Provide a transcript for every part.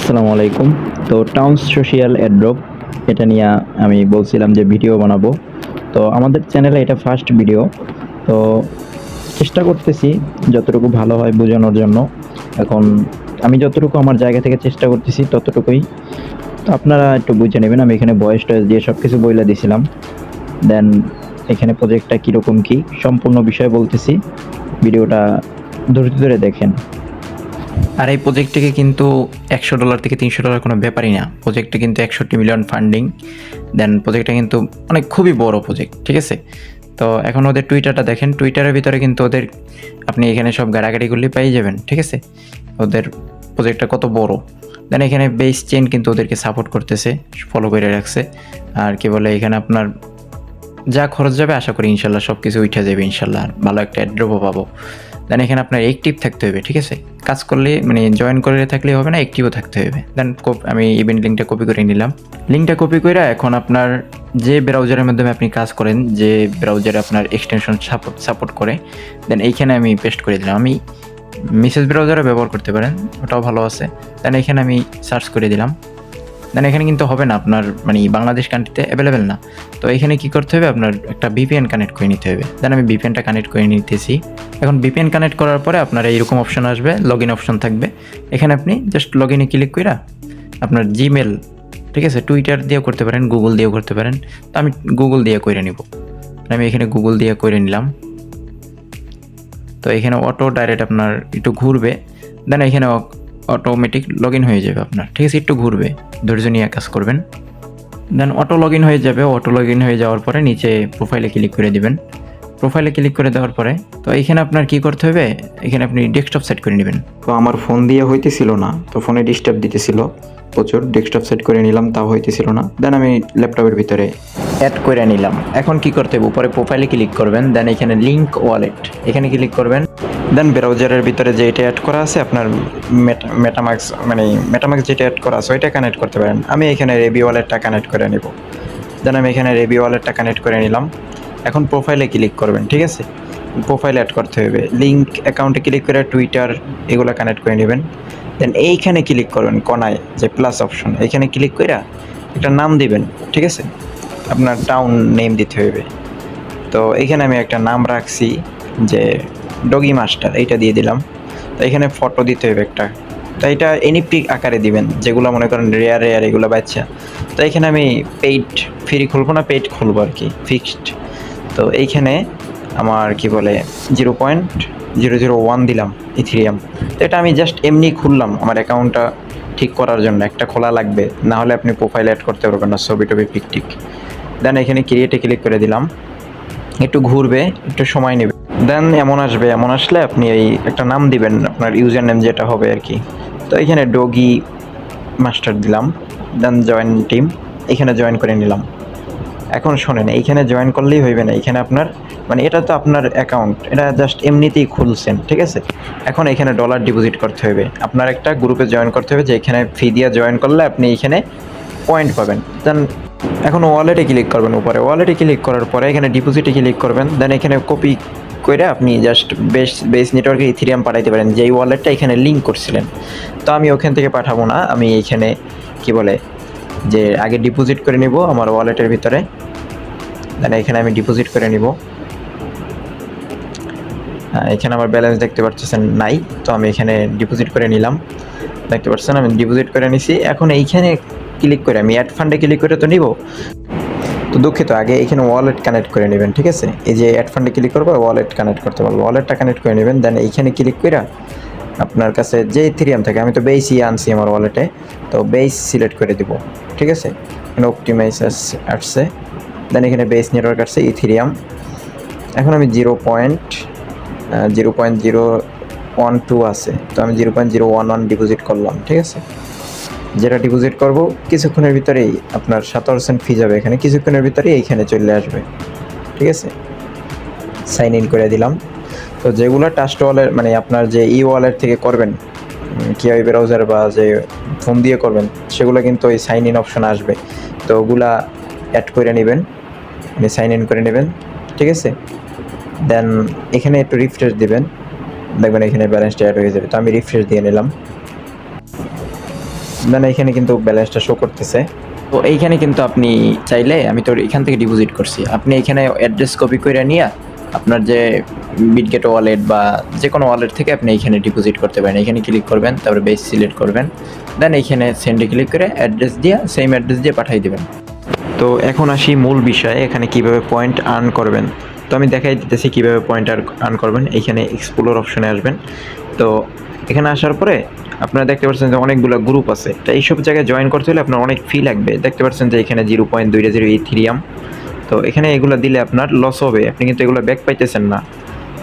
আসসালামু আলাইকুম। তো টাউনস সোশিয়াল অ্যাড্রপ এটা নিয়ে আমি বলছিলাম যে ভিডিও বানাবো। তো আমাদের চ্যানেলে এটা ফার্স্ট ভিডিও। তো চেষ্টা করতেছি যতটুকু ভালো হয় বোঝানোর জন্য। এখন আমি যতটুকু আমার জায়গা থেকে চেষ্টা করতেছি ততটুকুই। তো আপনারা একটু বুঝে নেবেন। আমি এখানে ভয়েস টয়েস দিয়ে সবকিছু বইলা দিছিলাম। দেন এখানে প্রজেক্টটা কিরকম কি সম্পূর্ণ বিষয় বলতেছি। ভিডিওটা ধৈর্য ধরে দেখেন। আর এই প্রজেক্টটিকে কিন্তু $100 থেকে $300 কোনো ব্যাপারই না। প্রজেক্টে কিন্তু 61 মিলিয়ন ফান্ডিং। দেন প্রজেক্টটা কিন্তু অনেক খুবই বড় প্রজেক্ট, ঠিক আছে? তো এখন ওদের টুইটারটা দেখেন। টুইটারের ভিতরে কিন্তু ওদের আপনি এখানে সব গাড়াগাড়ি করলেই পেয়ে যাবেন, ঠিক আছে? ওদের প্রজেক্টটা কত বড়। দেন এখানে বেস চেইন কিন্তু ওদেরকে সাপোর্ট করতেছে, ফলো করে রাখছে। আর কি বলে এখানে আপনার যা খরচ যাবে আশা করি ইনশাল্লাহ সব কিছু উঠে যাবে ইনশাল্লাহ। আর ভালো একটা অ্যাড্রপও পাবো। দেন এখানে আপনার অ্যাক্টিভ থাকতে হবে, ঠিক আছে? কাজ করলে মানে জয়েন করে থাকলেই হবে না, অ্যাক্টিভও থাকতে হবে। দেন আমি ইভেন্ট লিঙ্কটা কপি করে নিলাম। লিঙ্কটা কপি করে এখন আপনার যে ব্রাউজারের মাধ্যমে আপনি কাজ করেন, যে ব্রাউজারে আপনার এক্সটেনশন সাপোর্ট করে, দেন এইখানে আমি পেস্ট করে দিলাম। আমি মেসেজ ব্রাউজারে ব্যবহার করতে পারেন, ওটাও ভালো আছে। দেন এখানে আমি সার্চ করে দিলাম। দেন এখানে কিন্তু হবে না, আপনার মানে বাংলাদেশ কান্ট্রিতে অ্যাভেলেবেল না। তো এখানে কি করতে হবে, আপনার একটা ভিপিএন কানেক্ট করে নিতে হবে। দেন আমি ভিপিএনটা কানেক্ট করে নিতেছি। এখন ভিপিএন কানেক্ট করার পরে আপনার এইরকম অপশন আসবে, লগ ইন অপশন থাকবে। এখানে আপনি জাস্ট লগ ইনে ক্লিক করে আপনার জিমেল, ঠিক আছে, টুইটার দিয়েও করতে পারেন, গুগল দিয়েও করতে পারেন। তো আমি গুগল দিয়ে করে নিব। আমি এখানে গুগল দিয়ে করে নিলাম। তো এখানে অটো ডাইরেক্ট আপনার একটু ঘুরবে। দেন এখানে অটোমেটিক লগ ইন হয়ে যাবে আপনার, ঠিক আছে? একটু ঘুরবে, ধৈর্য নিয়ে কাজ করবেন। দেন অটো লগ ইন হয়ে যাবে। অটো লগ ইন হয়ে যাওয়ার পরে নিচে প্রোফাইলে ক্লিক করে দিবেন। প্রোফাইলে ক্লিক করে দেওয়ার পরে তো এখানে আপনার কি করতে হবে, এখানে আপনি ডেস্কটপ সেট করে নেবেন। তো আমার ফোন দিয়ে হইতেছিল না, তো ফোনে ডিস্টার্ব দিতেছিল প্রচুর। ডেস্কটপ সেট করে নিলাম, তাও হইতেছিল না। দেন আমি ল্যাপটপের ভিতরে অ্যাড করে নিলাম। এখন কি করতে হবে, উপরে প্রোফাইলে ক্লিক করবেন। দেন এখানে লিঙ্ক ওয়ালেট এখানে ক্লিক করবেন। দেন ব্রাউজারের ভিতরে যে এটা অ্যাড করা আছে আপনার মেটামাক্স, মানে মেটামাক্স যেটা অ্যাড করা আছে ওইটা কানেক্ট করতে পারেন। আমি এখানে রেবি ওয়ালেটটা কানেক্ট করে নেব। দেন আমি এখানে রেবি ওয়ালেটটা কানেক্ট করে নিলাম। এখন প্রোফাইলে ক্লিক করবেন, ঠিক আছে? প্রোফাইল অ্যাড করতে হবে। লিঙ্ক অ্যাকাউন্টে ক্লিক করে টুইটার এগুলো কানেক্ট করে নেবেন। দেন এইখানে ক্লিক করবেন কোনায় যে প্লাস অপশন, এখানে ক্লিক করে একটা নাম দিবেন, ঠিক আছে? আপনার টাউন নেম দিতে হবে। তো এখানে আমি একটা নাম রাখছি যে ডগি মাস্টার, এইটা দিয়ে দিলাম। তো এখানে ফটো দিতে হবে একটা। তো এটা এনএফটি আকারে দিবেন, যেগুলো মনে করেন রেয়ার এগুলো বাচ্চা। তো এখানে আমি পেইড ফ্রি খুলবো না, পেইড খুলবো আর কি, ফিক্সড। তো এইখানে আমার কি বলে 0.001 দিলাম ইথিরিয়াম। তো এটা আমি জাস্ট এমনি খুললাম আমার অ্যাকাউন্টটা ঠিক করার জন্য। একটা খোলা লাগবে, না হলে আপনি প্রোফাইল অ্যাড করতে পারবেন না, ছবি টবি পিক টিক। দেন এখানে ক্রিয়েটে ক্লিক করে দিলাম। একটু ঘুরবে, একটু সময় নেবে। দেন এমন আসবে, এমন আসলে আপনি এই একটা নাম দিবেন, আপনার ইউজার নেম যেটা হবে আর কি। তো এখানে ডগি মাস্টার দিলাম। দেন জয়েন টিম, এখানে জয়েন করে নিলাম। এখন শোনেন, এইখানে জয়েন করলেই হইবে না। এখানে আপনার মানে এটা তো আপনার অ্যাকাউন্ট, এটা জাস্ট এমনিতেই খুলছেন, ঠিক আছে? এখন এখানে ডলার ডিপোজিট করতে হবে। আপনার একটা গ্রুপে জয়েন করতে হবে, যে এখানে ফি দিয়ে জয়েন করলে আপনি এইখানে পয়েন্ট পাবেন। দেন এখন ওয়ালেটে ক্লিক করবেন। উপরে ওয়ালেটে ক্লিক করার পরে এখানে ডিপোজিটে ক্লিক করবেন। দেন এখানে কপি করে আপনি জাস্ট বেস নেটওয়ার্কে ইথিরিয়াম পাঠাইতে পারেন, যেই ওয়ালেটটা এখানে লিঙ্ক করছিলেন। তো আমি ওখান থেকে পাঠাবো না, আমি এইখানে কি বলে যে আগে ডিপোজিট করে নিব আমার ওয়ালেটের ভিতরে। দেন এখানে আমি ডিপোজিট করে নিব। এখানে আমার ব্যালেন্স দেখতে পাচ্ছেন নাই, তো আমি এখানে ডিপোজিট করে নিলাম। দেখতে পাচ্ছেন আমি ডিপোজিট করে নিছি। এখন এইখানে ক্লিক করে আমি অ্যাড ফান্ডে ক্লিক করে তো নিব। তো দুঃখিত, আগে এখানে ওয়ালেট কানেক্ট করে নেবেন, ঠিক আছে? এই যে অ্যাড ফান্ডে ক্লিক করবো, ওয়ালেট কানেক্ট করতে পারবো। ওয়ালেটটা কানেক্ট করে নেবেন। দেন এইখানে ক্লিক করে আপনার কাছে যে ইথিরিয়াম থাকে, আমি তো বেসই আনছি আমার ওয়ালেটে, তো বেস সিলেক্ট করে দিব, ঠিক আছে? এখানে অপটিমাইজ আসছে। দেন এখানে বেস নেটওয়ার্ক আসছে ইথিরিয়াম। এখন আমি 0.012 আছে, তো আমি 0.011 ডিপোজিট করলাম, ঠিক আছে? যেটা ডিপোজিট করব কিছুক্ষণের ভিতরেই আপনার 7% ফি যাবে এখানে, কিছুক্ষণের ভিতরেই এইখানে চলে আসবে, ঠিক আছে? সাইন ইন করে দিলাম। তো যেগুলো ট্রাস্ট ওয়ালেট মানে আপনার যে ই ওয়ালেট থেকে করবেন, কিভাবে ব্রাউজার বা যে ফোন দিয়ে করবেন, সেগুলো কিন্তু ওই সাইন ইন অপশন আসবে। তো ওগুলা অ্যাড করে নেবেন, মানে সাইন ইন করে নেবেন, ঠিক আছে? দেন এখানে একটু রিফ্রেশ দিবেন, দেখবেন এখানে ব্যালেন্সটা অ্যাড হয়ে যাবে। তো আমি রিফ্রেশ দিয়ে নিলাম। দেন এইখানে কিন্তু ব্যালেন্সটা শো করতেছে। তো এইখানে কিন্তু আপনি চাইলে, আমি তো এখান থেকে ডিপোজিট করছি, আপনি এখানে অ্যাড্রেস কপি করে নিয়ে আপনার যে বিটগেট ওয়ালেট বা যে কোনো ওয়ালেট থেকে আপনি এইখানে ডিপোজিট করতে পারেন। এখানে ক্লিক করবেন, তারপরে বেস সিলেক্ট করবেন, দেন এইখানে সেন্ডে ক্লিক করে অ্যাড্রেস দিয়ে সেম অ্যাড্রেস দিয়ে পাঠিয়ে দেবেন। তো এখন আসি মূল বিষয়ে, এখানে কিভাবে পয়েন্ট আর্ন করবেন। তো আমি দেখাই দিতেছি কিভাবে পয়েন্ট আর্ন করবেন। এইখানে এক্সপ্লোর অপশনে আসবেন। তো এখানে আসার পরে আপনারা দেখতে পাচ্ছেন যে অনেকগুলো গ্রুপ আছে। তো এইসব জায়গায় জয়েন করতে হলে আপনার অনেক ফি লাগবে। দেখতে পাচ্ছেন যে এখানে 0.20 ইথেরিয়াম। তো এখানে এগুলো দিলে আপনার লস হবে, আপনি কিন্তু এগুলো ব্যাক পাইতেছেন না।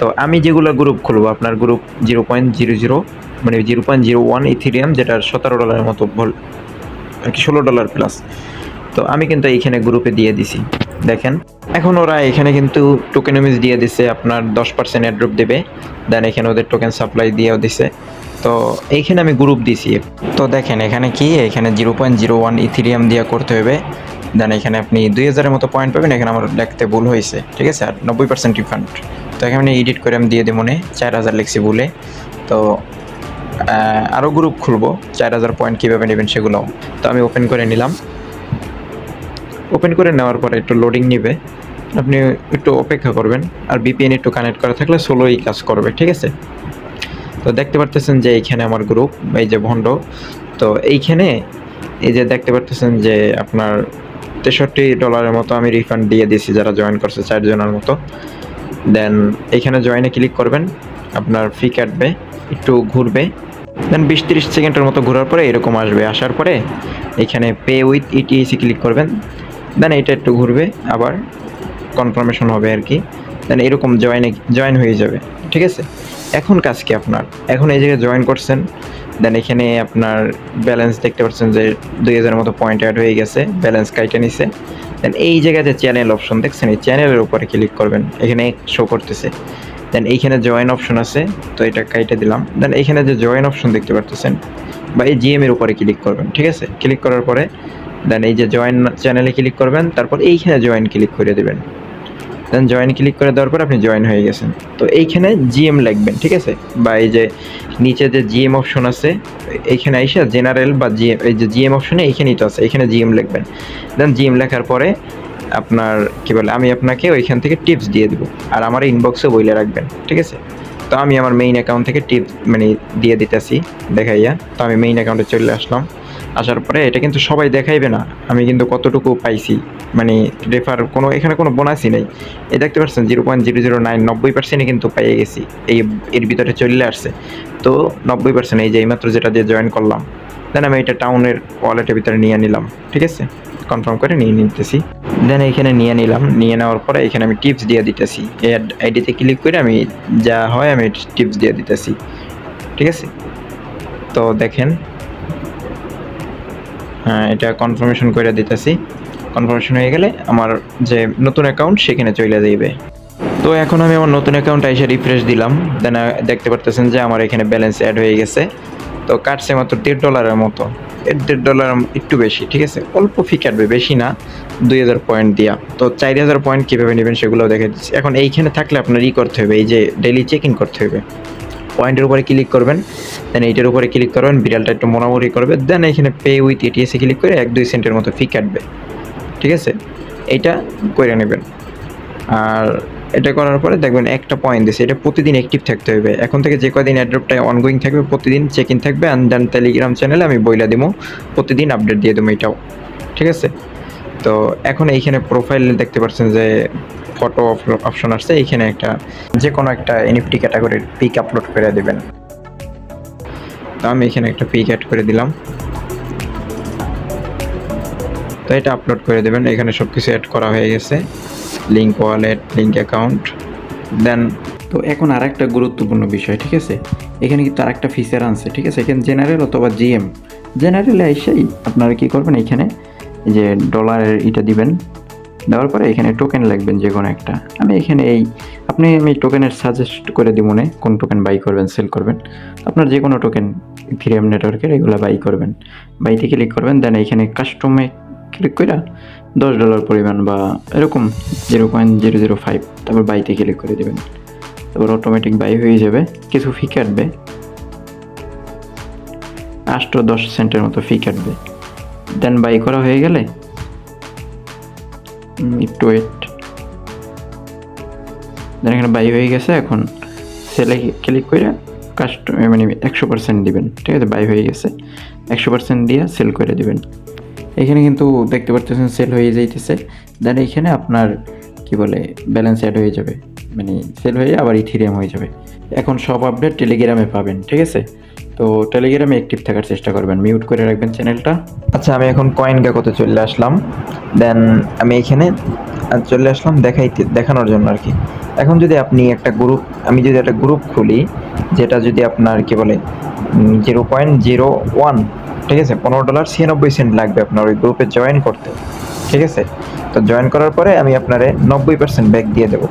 তো আমি যেগুলো গ্রুপ খুলবো, আপনার গ্রুপ 0.00 মানে 0.01 ইথেরিয়াম, যেটার $17 মতো আর কি, $16 প্লাস। তো আমি কিন্তু এইখানে গ্রুপে দিয়ে দিছি, দেখেন। এখন ওরা এখানে কিন্তু টোকেনমিজ দিয়ে দিছে, আপনার 10% অ্যাড্রপ দেবে। দেন এখানে ওদের টোকেন সাপ্লাই দিয়েও দিছে। তো এইখানে আমি গ্রুপ দিছি। তো দেখেন এখানে কি, এখানে 0.01 ইথেরিয়াম দিয়ে করতে হবে। দেন এখানে আপনি 2000-এর মতো পয়েন্ট পাবেন। এখানে আমার লিখতে ভুল হয়েছে, ঠিক আছে, আর 90% রিফান্ড। তো এখানে এডিট করে আমি দিয়ে দিই, মনে 4000 লিখছি ভুলে। তো আরও গ্রুপ খুলবো, 4000 পয়েন্ট কীভাবে নেবেন সেগুলো। তো আমি ওপেন করে নিলাম। ওপেন করে নেওয়ার পরে একটু লোডিং নেবে, আপনি একটু অপেক্ষা করবেন। আর বিপিএন একটু কানেক্ট করা থাকলে সোলোই কাজ করবে, ঠিক আছে। তো দেখতে পারতেছেন যে এইখানে আমার গ্রুপ, এই যে ভন্ড। তো এইখানে এই যে দেখতে পারতেছেন যে আপনার $63 মতো আমি রিফান্ড দিয়ে দিয়েছি যারা জয়েন করছে, 4 জনের মতো। দেন এইখানে জয়েনে ক্লিক করবেন, আপনার ফি কাটবে, একটু ঘুরবে। দেন 20-30 সেকেন্ডের মতো ঘোরার পরে এরকম আসবে। আসার পরে এখানে পে উইথ ইটিএসি ক্লিক করবেন। দেন এটা একটু ঘুরবে, আবার কনফার্মেশন হবে আর কি। দেন এরকম জয়েন হয়ে যাবে, ঠিক আছে। এখন কাজ কি আপনার, এখন এই জায়গায় জয়েন করছেন। দেন এখানে আপনার ব্যালেন্স দেখতে পাচ্ছেন যে 2000 মতো পয়েন্ট অ্যাড হয়ে গেছে, ব্যালেন্স কাইটে নিছে। দেন এই জায়গাতে চ্যানেল অপশন দেখছেন, এই চ্যানেলের উপরে ক্লিক করবেন, এখানে শো করতেছে। দেন এইখানে জয়েন অপশন আছে, তো এটা কাইটে দিলাম। দেন এইখানে যে জয়েন অপশন দেখতে পাচ্ছেন বা এই জিএম এর উপরে ক্লিক করবেন, ঠিক আছে। ক্লিক করার পরে দেন এই যে জয়েন চ্যানেলে ক্লিক করবেন, তারপর এইখানে জয়েন ক্লিক করে দেবেন। দেন জয়েন ক্লিক করে দেওয়ার পর আপনি জয়েন হয়ে গেছেন। তো এইখানে জিএম লিখবেন, ঠিক আছে, বা এই যে নিচে যে জিএম অপশন আছে এইখানে আইসা জেনারেল বা জিএম, এই যে জিএম অপশনে এইখানেই তো আছে, এখানে জিএম লিখবেন। দেন জিএম লেখার পরে আপনার কি বলে, আমি আপনাকে ওইখান থেকে টিপস দিয়ে দেবো, আর আমার ইনবক্সে বইলে রাখবেন, ঠিক আছে। তো আমি আমার মেইন অ্যাকাউন্ট থেকে টিপস মানে দিয়ে দিতেছি দেখাইয়া। তো আমি মেইন অ্যাকাউন্টে চলে আসলাম। আসার পরে এটা কিন্তু সবাই দেখাইবে না, আমি কিন্তু কতটুকু পাইছি, মানে রেফার কোনো এখানে কোনো বোনাসই নেই। এই দেখতে পাচ্ছেন 0.009, 90%ই কিন্তু পাইয়ে গেছি, এর ভিতরে চলে আসছে। তো 90% এই যে এইমাত্র যেটা দিয়ে জয়েন করলাম। দেন আমি এটা টাউনের ওয়ালেটের ভিতরে নিয়ে নিলাম, ঠিক আছে, কনফার্ম করে নিয়ে নিতেছি। দেন এইখানে নিয়ে নিলাম, নিয়ে নেওয়ার পরে এখানে আমি টিপস দিয়ে দিতেছি। এই আইডিতে ক্লিক করে আমি যা হয় আমি টিপস দিয়ে দিতেছি, ঠিক আছে। তো দেখেন এটা কনফার্মেশন করে দিতেছি। কনফার্মেশন হয়ে গেলে আমার যে নতুন অ্যাকাউন্ট সেখানে চলে যাইবে। তো এখন আমি আমার নতুন অ্যাকাউন্টে এসে রিফ্রেশ দিলাম। দেন দেখতে পারতেছেন যে আমার এখানে ব্যালেন্স অ্যাড হয়ে গেছে। তো কাটছে মাত্র $1.50 মতো, $1.50 একটু বেশি, ঠিক আছে, অল্প ফি কাটবে, বেশি না, 2000 পয়েন্ট দিয়া। তো 4000 পয়েন্ট কীভাবে নেবেন সেগুলোও দেখে দিচ্ছি। এখন এইখানে থাকলে আপনার করতে হবে, এই যে ডেইলি চেক ইন করতে হবে। পয়েন্টের উপরে ক্লিক করবেন, দেন এইটার উপরে ক্লিক করবেন, বিড়ালটা একটু মোড়ামুড়ি করবে। দেন এখানে পে উইথ ইটিএসি ক্লিক করে 1-2 সেন্টের মতো ফি কাটবে, ঠিক আছে। এইটা করে নেবেন। আর এটা করার পরে দেখবেন একটা পয়েন্ট দিছে, এটা প্রতিদিন অ্যাক্টিভ থাকতে হবে। এখন থেকে যে কয়দিন অ্যাড্রপটা অনগোয়িং থাকবে, প্রতিদিন চেক ইন থাকবে। অ্যান্ড দেন টেলিগ্রাম চ্যানেলে আমি বইলা দেবো, প্রতিদিন আপডেট দিয়ে দেবো এটাও, ঠিক আছে। তো এখন এইখানে প্রোফাইল দেখতে পাচ্ছেন যে ফটো অপশন আসছে, এইখানে একটা যে কোনো একটা এনএফটি ক্যাটাগরির পিক আপলোড করে দেবেন। তো আমি এখানে একটা পিক অ্যাড করে দিলাম। তো এটা আপলোড করে দেবেন। এখানে সব কিছু অ্যাড করা হয়ে গেছে, লিঙ্ক ওয়ালেট, লিঙ্ক অ্যাকাউন্ট। দেন তো এখন আর একটা গুরুত্বপূর্ণ বিষয়, ঠিক আছে, এখানে কিন্তু আর একটা ফিচার আনছে, ঠিক আছে। এখানে জেনারেল অথবা জিএম, জেনারেলে এসেই আপনারা কী করবেন, এইখানে যে ডলারের এটা দিবেন, দেওয়ার পরে এখানে টোকেন লিখবেন যে কোনো একটা। আমি এখানে আমি টোকেনের সাজেস্ট করে দিব, মনে কোন টোকেন বাই করবেন, সেল করবেন। আপনার যে কোনো টোকেন ইথেরিয়াম নেটওয়ার্কের এগুলো বাই করবেন। বাইতে ক্লিক করবেন, দেন এইখানে কাস্টমে ক্লিক করে $10 পরিমাণ বা এরকম 0.005, তারপর বাইতে ক্লিক করে দেবেন। তারপর অটোমেটিক বাই হয়ে যাবে, কিছু ফি কাটবে। 8-10 সেন্টের মতো ফি কাটবে। দেন বাই করা হয়ে গেলে একটু ওয়েট, দেন এখানে বাই হয়ে গেছে। এখন সেলে ক্লিক করে মানে 100% দিবেন, ঠিক আছে? বাই হয়ে গেছে, 100% দিয়ে সেল করে দিবেন। এখানে কিন্তু দেখতে পাচ্ছেন সেল হয়ে যাইতেছে। দেন এইখানে আপনার কি বলে ব্যালেন্স অ্যাড হয়ে যাবে, মানে সেল হয়ে আবার ইথিরিয়াম হয়ে যাবে। এখন সব আপডেট টেলিগ্রামে পাবেন, ঠিক আছে? তো টেলিগ্রামে অ্যাক্টিভ থাকার চেষ্টা করবেন, মিউট করে রাখবেন চ্যানেলটা। আচ্ছা, আমি এখন কয়েন গেকোতে চলে আসলাম। দেন আমি এখানে চলে আসলাম দেখানোর জন্য আর কি। এখন যদি আপনি একটা গ্রুপ, আমি যদি একটা গ্রুপ খুলি, যেটা যদি আপনার কি বলে 0.01, ঠিক আছে, $15.96 লাগবে আপনার ওই গ্রুপে জয়েন করতে, ঠিক আছে? তো জয়েন করার পরে আমি আপনারে 90% ব্যাক দিয়ে দেবো,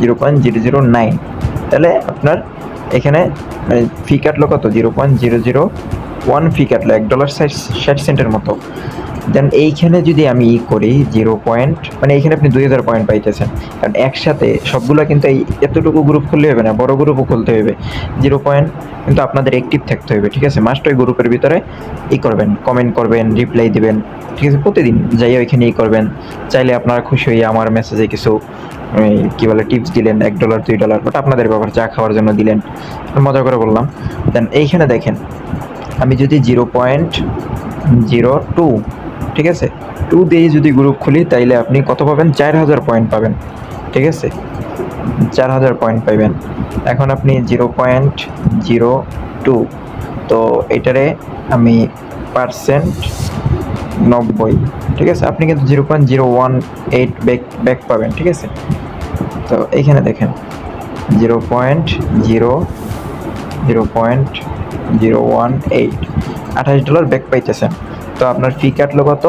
0.009। তাহলে আপনার এখানে মানে ফি কাটলো কত? 0.001 ফি কাটলো, $1.60 মতো। দেন এইখানে যদি আমি করি 0 পয়েন্ট, মানে এইখানে আপনি 2000 পয়েন্ট পাইতেছেন। কারণ একসাথে সবগুলো কিন্তু এই এতটুকু গ্রুপ খুললে হবে না, বড় গ্রুপও খুলতে হবে। 0 পয়েন্ট কিন্তু আপনাদের অ্যাক্টিভ থাকতে হবে, ঠিক আছে? মাস্ট ওই গ্রুপের ভিতরে করবেন, কমেন্ট করবেন, রিপ্লাই দিবেন, ঠিক আছে? প্রতিদিন যাই ওইখানে করবেন। চাইলে আপনারা খুশি হয়ে আমার মেসেজে কিছু কি বলে টিপস দিলেন, $1 $2, ওটা আপনাদের ব্যাপার, চা খাওয়ার জন্য দিলেন, মজা করে বললাম। দেন এইখানে দেখেন, আমি যদি 0.02, ঠিক আছে, 2 দিয়ে যদি গ্রুপ খুলি, তাইলে আপনি কত পাবেন? 4000 পয়েন্ট পাবেন, ঠিক আছে? 4000 পয়েন্ট পাইবেন। এখন আপনি 0.02, তো এটারে আমি পার্সেন্ট 90, ঠিক আছে? আপনি কিন্তু 0.018 ব্যাক পাবেন, ঠিক আছে? তো এইখানে দেখেন 0.018 $28 ব্যাক পাইতেছেন। তো আপনার ফি কাটলো কত?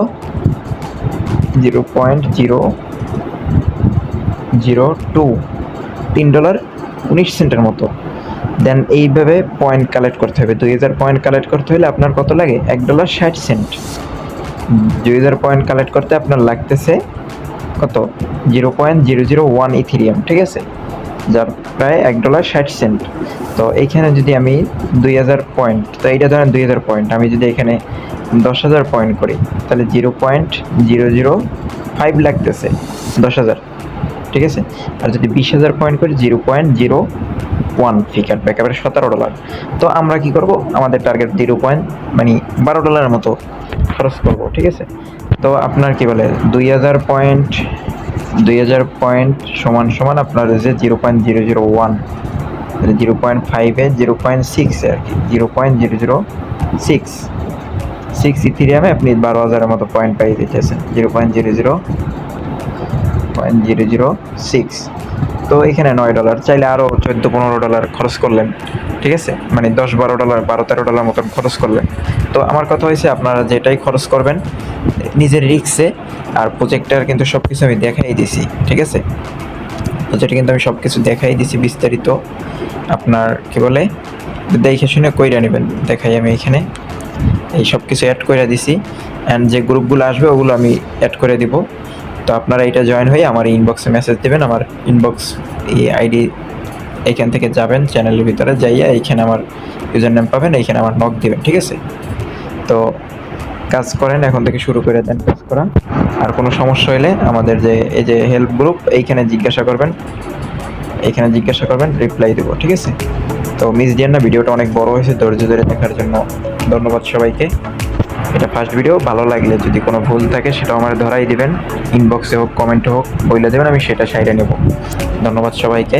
0.002, $3.19 মতো। দেন এইভাবে পয়েন্ট কালেক্ট করতে হবে। 2000 পয়েন্ট কালেক্ট করতে হলে আপনার কত লাগে? $1.60। 2000 পয়েন্ট কালেক্ট করতে আপনার লাগতেছে কত? 0.001 ইথিরিয়াম, ঠিক আছে? যার প্রায় $1.60। তো এইখানে যদি আমি 2000 পয়েন্ট, তো এইটা ধরেন 2000 পয়েন্ট, আমি যদি এখানে 10,000 পয়েন্ট করি, তাহলে 0.005 লাগতেছে 10,000, ঠিক আছে? আর যদি 20,000 পয়েন্ট করি, 0.01 ফি কাটবে, একেবারে $17। তো আমরা কি করব? আমাদের টার্গেট মানে $12 মতো খরচ করব, ঠিক আছে? তো আপনার কি বলে 2000 পয়েন্ট সমান আপনার যে 0.001, 0.5 0.6 আর কি, 0.006 ইথিরিয়ামে আপনি 12,000-এর মতো পয়েন্ট পাই দিতেছেন, 0.006। তো এখানে $9, চাইলে আরও $14-15 খরচ করলেন, ঠিক আছে? মানে $10-12, $12-13 মতন খরচ করলেন। তো আমার কথা হয়েছে, আপনারা যেটাই খরচ করবেন নিজের রিস্কে, আর প্রজেক্টটার কিন্তু সব কিছু আমি দেখাই দিছি, ঠিক আছে? প্রজেক্টে কিন্তু আমি সব কিছু দেখাই দিছি বিস্তারিত। আপনার কি বলে দেখে শুনে কইরা নেবেন। দেখাই আমি এখানে এই সব কিছু অ্যাড করে দিছি, অ্যান্ড যে গ্রুপগুলো আসবে ওগুলো আমি অ্যাড করে দিব। তো আপনারা এটা জয়েন হয়ে আমার ইনবক্সে মেসেজ দেবেন, আমার ইনবক্স এই আইডি, এইখান থেকে যাবেন চ্যানেলের ভিতরে যাইয়া এইখানে আমার ইউজার নেম পাবেন, এইখানে আমার নক দিবেন, ঠিক আছে? তো কাজ করেন, এখন থেকে শুরু করে দেন কাজ করা। আর কোনো সমস্যা হলে আমাদের যে এই যে হেল্প গ্রুপ, এইখানে জিজ্ঞাসা করবেন, রিপ্লাই দেবো, ঠিক আছে? তো মিস দিয়েন না, ভিডিওটা অনেক বড় হয়েছে, ধৈর্য ধরে দেখার জন্য ধন্যবাদ সবাইকে। এটা ফার্স্ট ভিডিও, ভালো লাগলে যদি কোনো ভুল থাকে সেটাও আমার ধরাই দিবেন, ইনবক্সে হোক, কমেন্টে হোক বলে দেবেন, আমি সেটা সাইডে নেব। ধন্যবাদ সবাইকে।